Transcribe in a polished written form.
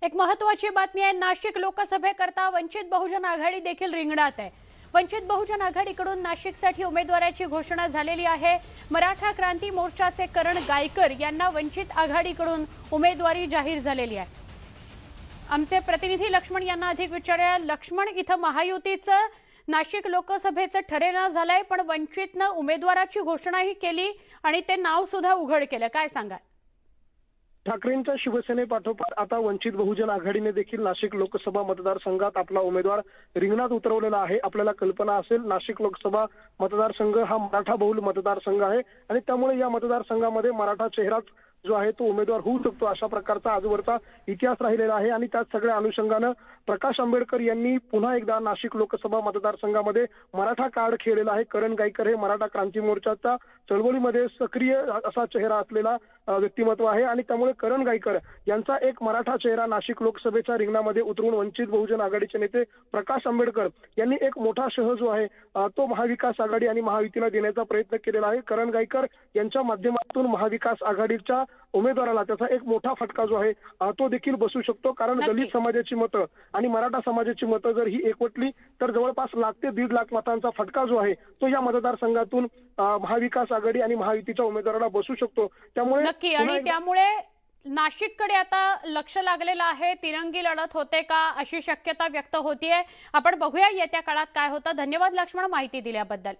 एक महत्त्वाची बातमी आहे। नाशिक लोकसभेकरता वंचित बहुजन आघाडी देखील रिंगणात आहे। वंचित बहुजन आघाडीकडून नाशिकसाठी उमेदवाराची घोषणा झालेली आहे। मराठा क्रांती मोर्चाचे करण गायकर यांना वंचित आघाडीकडून उमेदवारी जाहीर झालेली आहे। आमचे प्रतिनिधी लक्ष्मण यांना अधिक विचारूया। लक्ष्मण, इथं महायुतीचं नाशिक लोकसभेचं ठरेना झालंय, पण वंचितनं उमेदवाराची घोषणाही केली आणि ते नाव सुद्धा उघड केलं, काय सांगाल? ठाकरेंच्या शिवसेनेपाठोपाठ आता वंचित बहुजन आघाडीने देखील नाशिक लोकसभा मतदारसंघात आपला उमेदवार रिंगणात उतरवलेला आहे। आपल्याला कल्पना असेल, नाशिक लोकसभा मतदारसंघ हा मराठा बहुल मतदारसंघ आहे आणि त्यामुळे या मतदारसंघामध्ये मराठा चेहराच जो आहे तो उमेदवार होऊ शकतो, अशा प्रकारचा आजवरचा इतिहास राहिलेला आहे। आणि त्याच सगळ्या अनुषंगानं प्रकाश आंबेडकर यांनी पुन्हा एकदा नाशिक लोकसभा मतदारसंघामध्ये मराठा कार्ड खेळलेला आहे। करण गायकर हे मराठा क्रांती मोर्चाच्या चळवळीमध्ये सक्रिय असा चेहरा असलेला व्यक्तिमत्व आहे आणि त्यामुळे करण गायकर यांचा एक मराठा चेहरा नाशिक लोकसभेच्या रिंगणामध्ये उतरून वंचित बहुजन आघाडीचे नेते प्रकाश आंबेडकर यांनी एक मोठा शह जो आहे तो महाविकास आघाडी आणि महायुतीला देण्याचा प्रयत्न केलेला आहे। करण गायकर यांच्या माध्यमातून महाविकास आघाडीच्या उमेदवाराला त्याचा एक मोठा फटका जो आहे तो देखील बसू शकतो, कारण दलित समाजाची मतं आणि मराठा समाजाची मतं जर ही एकवटली तर जवळपास 1 ते 1.5 लाख मतांचा फटका जो आहे तो या मतदारसंघातून महाविकास आघाडी आणि महायुतीच्या उमेदवाराला बसू शकतो। त्यामुळे नक्की, आणि त्यामुळे नाशिककडे आता लक्ष लागलेलं आहे। तिरंगी लढत होते का अशी शक्यता व्यक्त होतीये। आपण बघूया येत्या काळात काय होतं। धन्यवाद लक्ष्मण, माहिती दिल्याबद्दल।